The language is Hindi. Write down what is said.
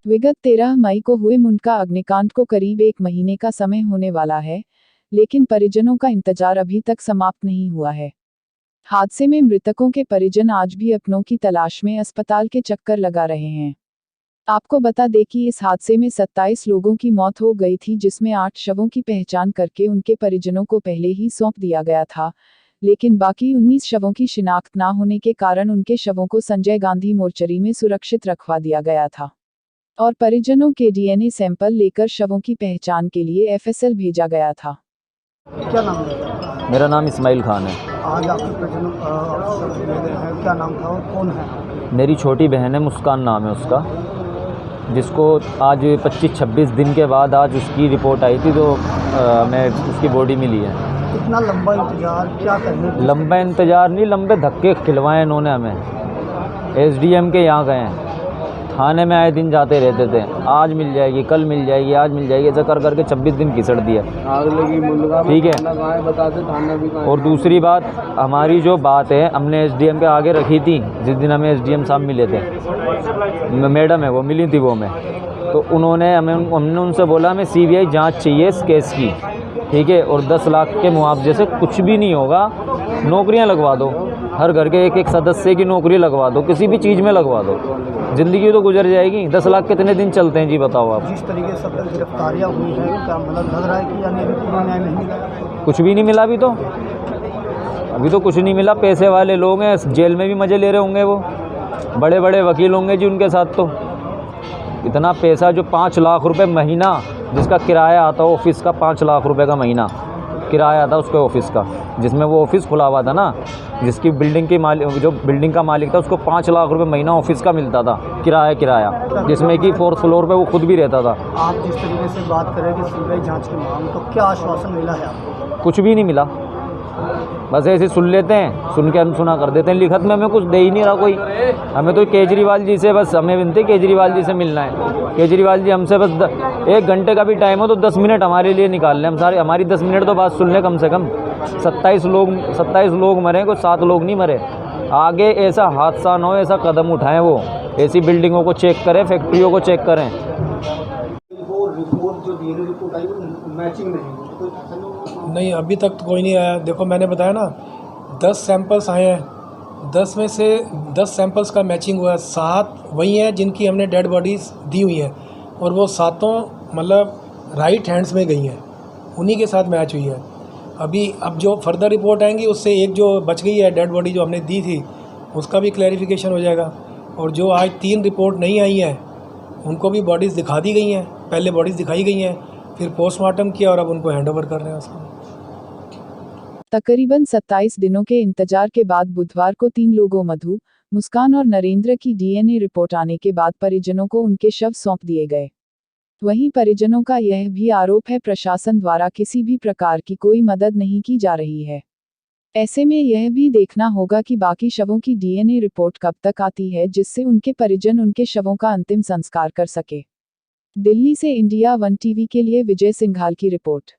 विगत 13 मई को हुए मुंडका अग्निकांड को करीब 1 महीने का समय होने वाला है, लेकिन परिजनों का इंतजार अभी तक समाप्त नहीं हुआ है। हादसे में मृतकों के परिजन आज भी अपनों की तलाश में अस्पताल के चक्कर लगा रहे हैं। आपको बता दें कि इस हादसे में 27 लोगों की मौत हो गई थी, जिसमें 8 शवों की पहचान करके उनके परिजनों को पहले ही सौंप दिया गया था, लेकिन बाकी 19 शवों की शिनाख्त न होने के कारण उनके शवों को संजय गांधी मोर्चरी में सुरक्षित रखवा दिया गया था और परिजनों के डीएनए सैंपल लेकर शवों की पहचान के लिए एफएसएल भेजा गया था। क्या नाम है? मेरा नाम इस्माइल खान है। आज आपके परिजनों सब मिले हैं, क्या नाम था और कौन है? मेरी छोटी बहन है, मुस्कान नाम है उसका, जिसको आज 25-26 दिन के बाद आज उसकी रिपोर्ट आई थी, तो मैं उसकी बॉडी मिली है। इतना लंबा इंतजार क्या करने? लंबा इंतजार नहीं, लंबे धक्के खिलवाए इन्होंने हमें। एसडीएम के यहाँ गए हैं, थाने में आए दिन जाते रहते थे, आज मिल जाएगी, कल मिल जाएगी, आज मिल जाएगी, ऐसा कर करके 26 दिन घिसड़ दिया। ठीक है। और दूसरी बात, हमारी जो बात है हमने एसडीएम के आगे रखी थी, जिस दिन हमें एसडीएम साहब मिले थे, मैडम है वो मिली थी वो में, तो हमने उनसे बोला हमें सीबीआई जांच चाहिए इस केस की, ठीक है, और 10 लाख के मुआवजे से कुछ भी नहीं होगा, नौकरियां लगवा दो, हर घर के एक सदस्य की नौकरी लगवा दो, किसी भी चीज़ में लगवा दो, ज़िंदगी तो गुजर जाएगी। 10 लाख कितने दिन चलते हैं जी, बताओ आप। जिस तरीके से गिरफ्तारियाँ हुई हैं, क्या मतलब लग रहा है कि यानी अभी पूरा न्याय नहीं मिला? कुछ भी नहीं मिला अभी तो कुछ नहीं मिला। पैसे वाले लोग हैं, जेल में भी मज़े ले रहे होंगे, वो बड़े बड़े वकील होंगे जी उनके साथ। तो इतना पैसा जो 5 लाख रुपए महीना जिसका किराया आता है ऑफिस का, 5 लाख रुपए का महीना किराया आता उसके ऑफिस का, जिसमें वो ऑफिस खुला हुआ था ना, जिसकी बिल्डिंग की मालिक, जो बिल्डिंग का मालिक था, उसको 5 लाख रुपए महीना ऑफिस का मिलता था किराया, जिसमें कि 4th फ्लोर पे वो खुद भी रहता था। आप जिस तरीके से बात करें कि सीबीआई जांच की मांग, तो क्या आश्वासन मिला है आपको? कुछ भी नहीं मिला, बस ऐसे सुन लेते हैं, सुन के अनसुना कर देते हैं। लिखत में हमें कुछ दे ही नहीं रहा कोई। हमें तो केजरीवाल जी से, बस हमें विनती केजरीवाल जी से मिलना है। केजरीवाल जी हमसे बस 1 घंटे का भी टाइम हो तो 10 मिनट हमारे लिए निकाल लें, हम सारे हमारी 10 मिनट तो बात सुन लें कम से कम। 27 लोग मरे, कोई 7 लोग नहीं मरे। आगे ऐसा हादसा न हो, ऐसा कदम उठाएं, वो ऐसी बिल्डिंगों को चेक करें, फैक्ट्रियों को चेक करें। वो रिपोर्ट जो डीएनए रिपोर्ट आई वो मैचिंग नहीं, अभी तक तो कोई नहीं आया। देखो मैंने बताया ना, 10 सैंपल्स आए हैं, 10 में से 10 सैंपल्स का मैचिंग हुआ है। 7 वही हैं जिनकी हमने डेड बॉडीज़ दी हुई हैं, और वो 7 मतलब राइट हैंड्स में गई हैं, उन्हीं के साथ मैच हुई है। अब जो फर्दर रिपोर्ट आएंगी उससे एक जो बच गई है डेड बॉडी जो हमने दी थी, उसका भी क्लैरिफिकेशन हो जाएगा। और जो आज 3 रिपोर्ट नहीं आई हैं उनको भी बॉडीज़ दिखा दी गई हैं, पहले बॉडीज़ दिखाई गई हैं, फिर पोस्टमार्टम किया और अब उनको हैंडओवर कर रहे हैं उसको। तकरीबन 27 दिनों के इंतजार के बाद बुधवार को 3 लोगों मधु, मुस्कान और नरेंद्र की डीएनए रिपोर्ट आने के बाद परिजनों को उनके शव सौंप दिए गए। वहीं परिजनों का यह भी आरोप है प्रशासन द्वारा किसी भी प्रकार की कोई मदद नहीं की जा रही है। ऐसे में यह भी देखना होगा कि बाकी शवों की डीएनए रिपोर्ट कब तक आती है, जिससे उनके परिजन उनके शवों का अंतिम संस्कार कर सके। दिल्ली से इंडिया 1 टीवी के लिए विजय सिंघाल की रिपोर्ट।